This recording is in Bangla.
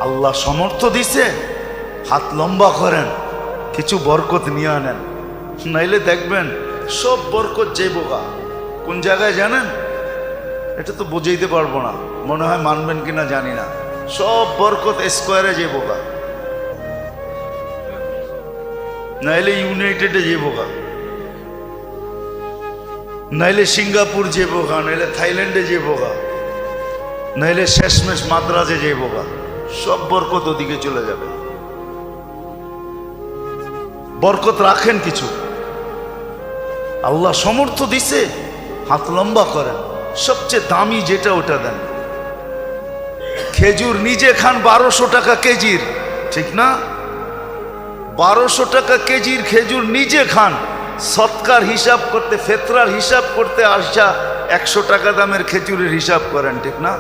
আল্লাহ সমর্থ দিছে, হাত লম্বা করেন, কিছু বরকত নিয়ে আনেন, নাইলে দেখবেন সব বরকত যাইবগা। কোন জায়গায় জানেন? এটা তো বুঝাইতে পারবো না, মনে হয় মানবেন কিনা জানি না। সব বরকত স্কোয়ারে যাইবগা, নাইলে ইউনাইটেডে যাইবগা, নাইলে সিঙ্গাপুর যাইবগা, নাইলে থাইল্যান্ডে যাইবগা, নাইলে শেষমেশ মাদ্রাজে যাইবগা। সব বরকত ওদিকে চলে যাবে। বরকত রাখেন কিছু, আল্লাহ সমর্থ দিছে, হাত লম্বা করেন, সবচেয়ে দামি যেটা ওটা দেন। খেজুর নিজে খান 1200 টাকা কেজির, ঠিক না? 1200 টাকা কেজির খেজুর নিজে খান, সৎকার হিসাব করতে, ফেতরার হিসাব করতে আসা 100 টাকা দামের খেজুরের হিসাব করেন, ঠিক না?